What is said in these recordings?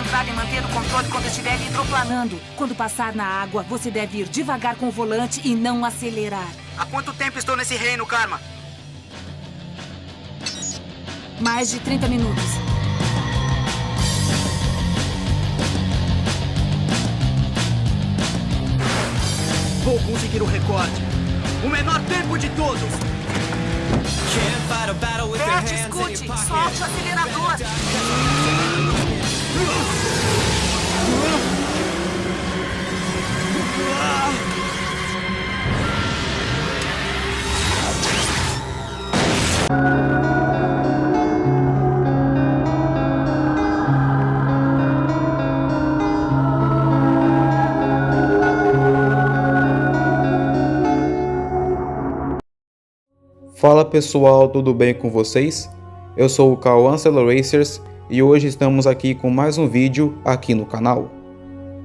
concentrado em manter o controle quando estiver hidroplanando. Quando passar na água, você deve ir devagar com o volante e não acelerar. Há quanto tempo estou nesse reino, Karma? Mais de 30 minutos. Vou conseguir o recorde. O menor tempo de todos. Bert, escute. Solte o acelerador. Fala pessoal, tudo bem com vocês? Eu sou o Car Racers e hoje estamos aqui com mais um vídeo aqui no canal.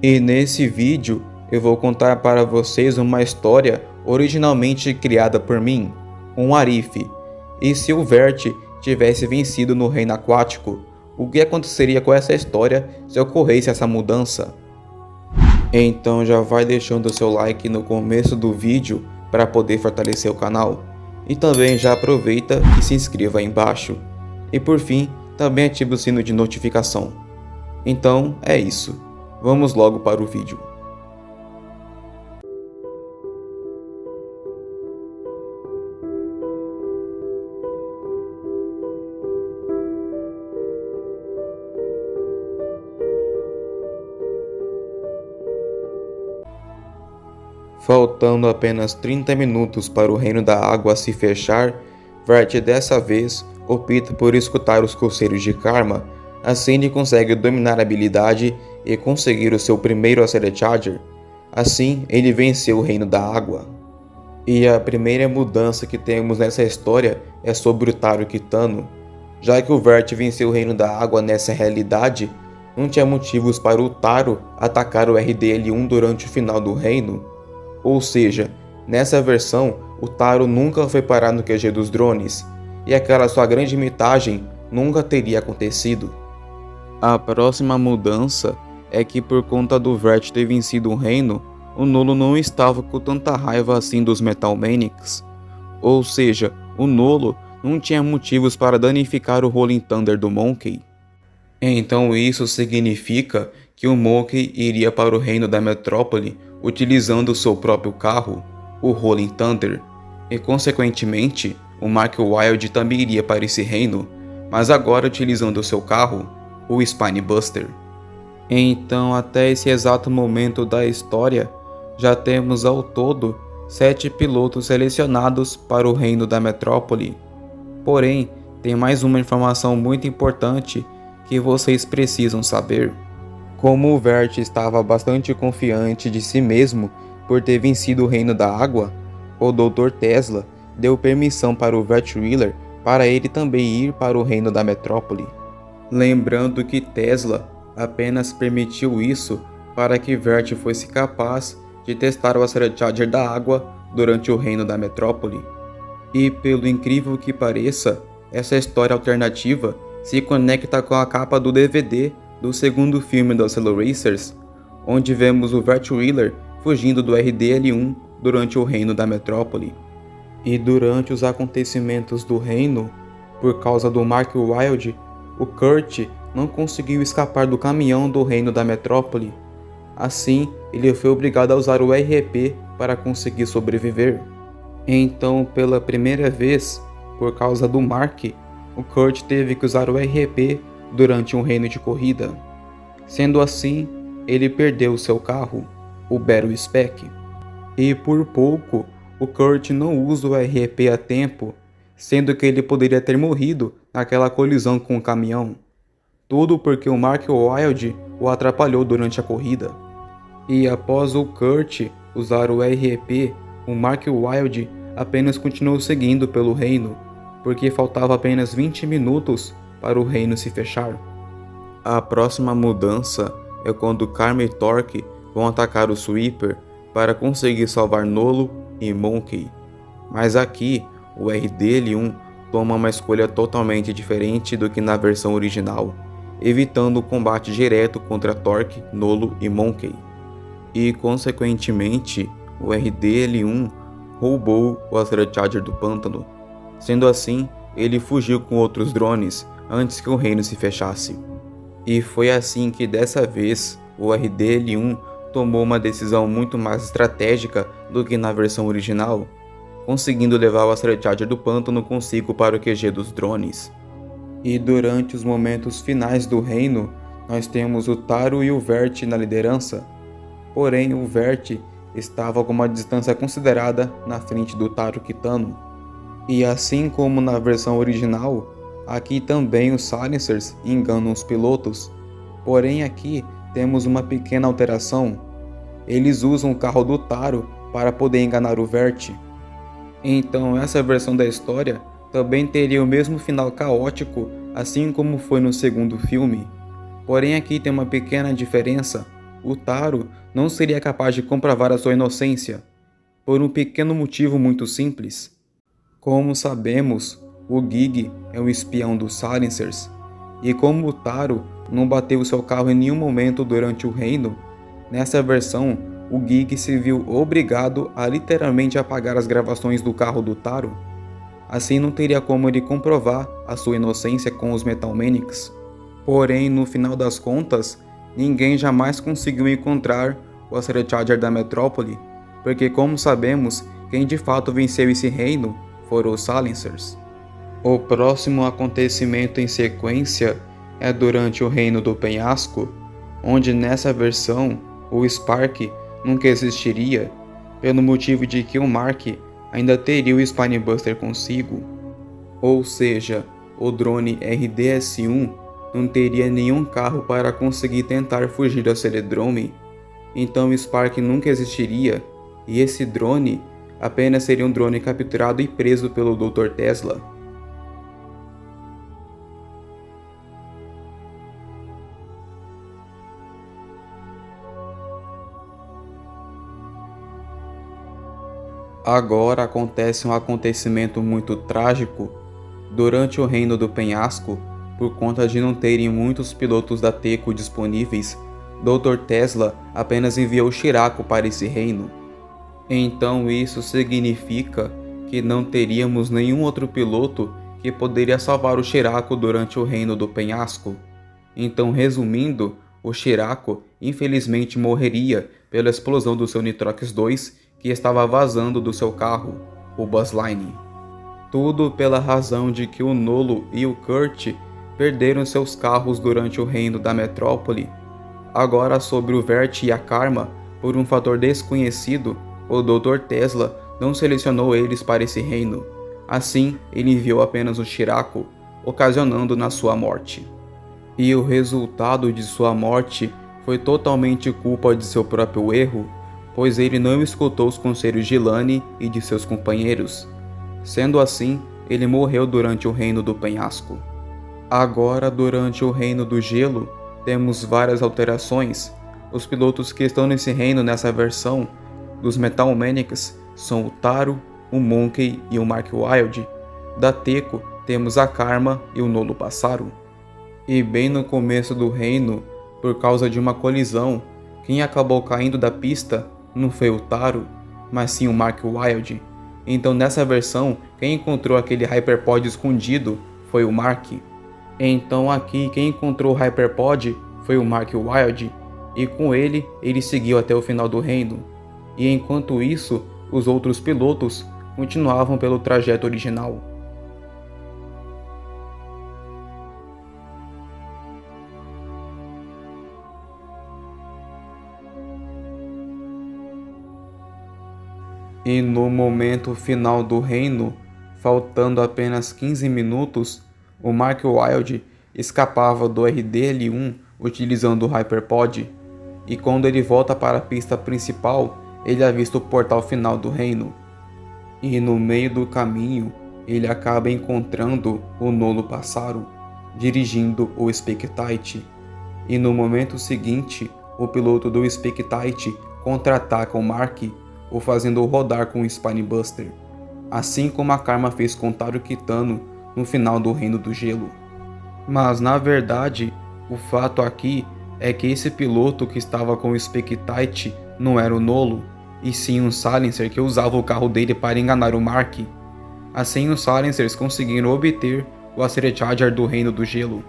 E nesse vídeo eu vou contar para vocês uma história originalmente criada por mim, um Arif. E se o Vert tivesse vencido no reino aquático, o que aconteceria com essa história se ocorresse essa mudança? Então já vai deixando o seu like no começo do vídeo para poder fortalecer o canal. E também já aproveita e se inscreva aí embaixo. E por fim, também ative o sino de notificação. Então é isso. Vamos logo para o vídeo. Faltando apenas 30 minutos para o reino da água se fechar, Vert dessa vez opta por escutar os conselhos de Karma, assim ele consegue dominar a habilidade e conseguir o seu primeiro Accelerated Charger. Assim ele venceu o reino da água. E a primeira mudança que temos nessa história é sobre o Taro Kitano. Já que o Vert venceu o reino da água nessa realidade, não tinha motivos para o Taro atacar o RDL1 durante o final do reino. Ou seja, nessa versão, o Taro nunca foi parar no QG dos drones, e aquela sua grande mitagem nunca teria acontecido. A próxima mudança é que por conta do Vert ter vencido o reino, o Nolo não estava com tanta raiva assim dos Metal Manics. Ou seja, o Nolo não tinha motivos para danificar o Rolling Thunder do Monkey. Então isso significa que o Monkey iria para o reino da Metrópole utilizando o seu próprio carro, o Rolling Thunder, e consequentemente o Mark Wild também iria para esse reino, mas agora utilizando o seu carro, o Spinebuster. Então até esse exato momento da história, já temos ao todo 7 pilotos selecionados para o reino da Metrópole. Porém, tem mais uma informação muito importante que vocês precisam saber. Como o Vert estava bastante confiante de si mesmo por ter vencido o reino da água, o Dr. Tesla deu permissão para o Vert Wheeler para ele também ir para o reino da Metrópole. Lembrando que Tesla apenas permitiu isso para que Vert fosse capaz de testar o Accelerated Charger da água durante o reino da Metrópole. E pelo incrível que pareça, essa história alternativa se conecta com a capa do DVD do segundo filme do Acceleracers, onde vemos o Vert Wheeler fugindo do RDL1 durante o reino da Metrópole. E durante os acontecimentos do reino, por causa do Mark Wild, o Kurt não conseguiu escapar do caminhão do reino da Metrópole. Assim, ele foi obrigado a usar o REP para conseguir sobreviver. Então, pela primeira vez, por causa do Mark, o Kurt teve que usar o REP durante um reino de corrida. Sendo assim, ele perdeu seu carro, o Battle Spec. E por pouco, o Kurt não usa o REP a tempo, sendo que ele poderia ter morrido naquela colisão com o caminhão. Tudo porque o Mark Wild o atrapalhou durante a corrida. E após o Kurt usar o REP, o Mark Wild apenas continuou seguindo pelo reino, porque faltava apenas 20 minutos para o reino se fechar. A próxima mudança é quando Karma e Torque vão atacar o Sweeper para conseguir salvar Nolo e Monkey. Mas aqui, o RDL1 toma uma escolha totalmente diferente do que na versão original. evitando o combate direto contra Torque, Nolo e Monkey. E, consequentemente, o RDL-1 roubou o Asteroid Charger do pântano. Sendo assim, ele fugiu com outros drones antes que o reino se fechasse. E foi assim que dessa vez o RDL-1 tomou uma decisão muito mais estratégica do que na versão original, conseguindo levar o Asteroid Charger do pântano consigo para o QG dos drones. E durante os momentos finais do reino, nós temos o Taro e o Vert na liderança. Porém, o Vert estava com uma distância considerada na frente do Taro Kitano. E assim como na versão original, aqui também os Silencers enganam os pilotos. Porém, aqui temos uma pequena alteração. Eles usam o carro do Taro para poder enganar o Vert. Então essa versão da história também teria o mesmo final caótico, assim como foi no segundo filme. Porém aqui tem uma pequena diferença. O Taro não seria capaz de comprovar a sua inocência, por um pequeno motivo muito simples. Como sabemos, o Gig é um espião dos Silencers, e como o Taro não bateu seu carro em nenhum momento durante o reino, nessa versão o Gig se viu obrigado a literalmente apagar as gravações do carro do Taro. Assim não teria como ele comprovar a sua inocência com os Metal Manics. Porém, no final das contas, ninguém jamais conseguiu encontrar o Asteroid Charger da Metrópole, porque como sabemos, quem de fato venceu esse reino foram os Silencers. O próximo acontecimento em sequência é durante o Reino do Penhasco, onde nessa versão o Spark nunca existiria, pelo motivo de que o Mark ainda teria o Spinebuster consigo. Ou seja, o drone RDS-1 não teria nenhum carro para conseguir tentar fugir da Celedrome, então o Spark nunca existiria, e esse drone apenas seria um drone capturado e preso pelo Dr. Tesla. Agora acontece um acontecimento muito trágico. Durante o Reino do Penhasco, por conta de não terem muitos pilotos da Teco disponíveis, Dr. Tesla apenas enviou Shirako para esse reino. Então isso significa que não teríamos nenhum outro piloto que poderia salvar o Shirako durante o Reino do Penhasco. Então, resumindo, o Shirako infelizmente morreria pela explosão do seu Nitrox 2 que estava vazando do seu carro, o Buzzline. Tudo pela razão de que o Nolo e o Kurt perderam seus carros durante o reino da Metrópole. Agora, sobre o Vert e a Karma, por um fator desconhecido, o Dr. Tesla não selecionou eles para esse reino. Assim, ele enviou apenas o Shirako, ocasionando na sua morte. E o resultado de sua morte foi totalmente culpa de seu próprio erro, pois ele não escutou os conselhos de Lani e de seus companheiros. Sendo assim, ele morreu durante o Reino do Penhasco. Agora, durante o Reino do Gelo, temos várias alterações. Os pilotos que estão nesse reino nessa versão dos Metal Manics são o Taro, o Monkey e o Mark Wild. Da Teco temos a Karma e o Nolo Bassaru. E bem no começo do reino, por causa de uma colisão, quem acabou caindo da pista não foi o Taro, mas sim o Mark Wild. Então nessa versão, quem encontrou aquele Hyperpod escondido foi o Mark. Então aqui quem encontrou o Hyperpod foi o Mark Wild, e com ele seguiu até o final do reino. E enquanto isso, os outros pilotos continuavam pelo trajeto original. E no momento final do reino, faltando apenas 15 minutos, o Mark Wild escapava do RDL-1 utilizando o Hyperpod, e quando ele volta para a pista principal, ele avista o portal final do reino. E no meio do caminho, ele acaba encontrando o Nolo Bassaru, dirigindo o Spectite. E no momento seguinte, o piloto do Spectite contra-ataca o Mark, o fazendo rodar com o Spinebuster, assim como a Karma fez com Taro Kitano no final do Reino do Gelo. Mas na verdade, O fato aqui é que esse piloto que estava com o Spectite não era o Nolo, e sim um Silencer que usava o carro dele para enganar o Mark. Assim, os Silencers conseguiram obter o Acer Charger do Reino do Gelo.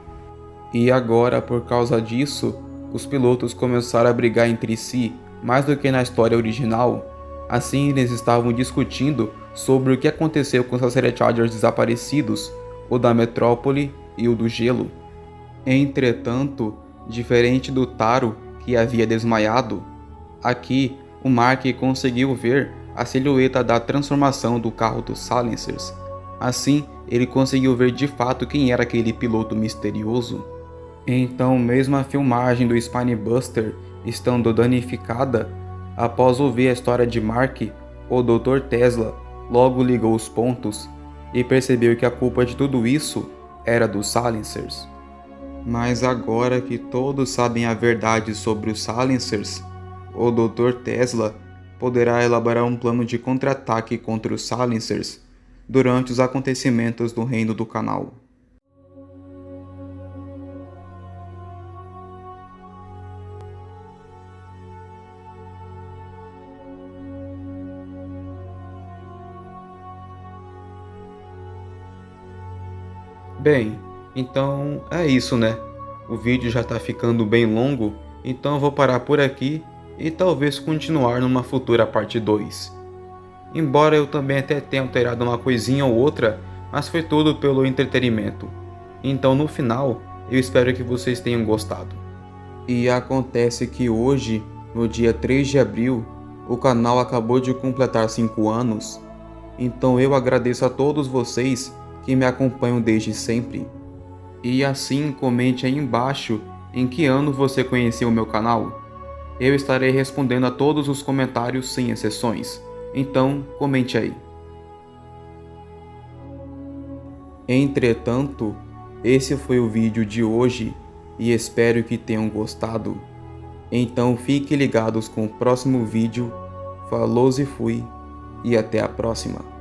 E agora, por causa disso, os pilotos começaram a brigar entre si, mais do que na história original. Assim, eles estavam discutindo sobre o que aconteceu com os Acer Chargers desaparecidos, o da Metrópole e o do Gelo. Entretanto, diferente do Taro, que havia desmaiado, aqui o Mark conseguiu ver a silhueta da transformação do carro dos Silencers. Assim, ele conseguiu ver de fato quem era aquele piloto misterioso. Então, mesmo a filmagem do Spinebuster estando danificada, após ouvir a história de Mark, o Dr. Tesla logo ligou os pontos e percebeu que a culpa de tudo isso era dos Silencers. Mas agora que todos sabem a verdade sobre os Silencers, o Dr. Tesla poderá elaborar um plano de contra-ataque contra os Silencers durante os acontecimentos do Reino do Canal. Bem, então é isso, né? O vídeo já tá ficando bem longo, então eu vou parar por aqui e talvez continuar numa futura parte 2. Embora eu também até tenha alterado uma coisinha ou outra, mas foi tudo pelo entretenimento. Então no final, eu espero que vocês tenham gostado. E acontece que hoje, no dia 3 de abril, o canal acabou de completar 5 anos. Então eu agradeço a todos vocês que me acompanham desde sempre. E assim, comente aí embaixo em que ano você conheceu o meu canal. Eu estarei respondendo a todos os comentários sem exceções, então comente aí. Entretanto, esse foi o vídeo de hoje e espero que tenham gostado. Então fiquem ligados com o próximo vídeo. Falou e fui, e até a próxima.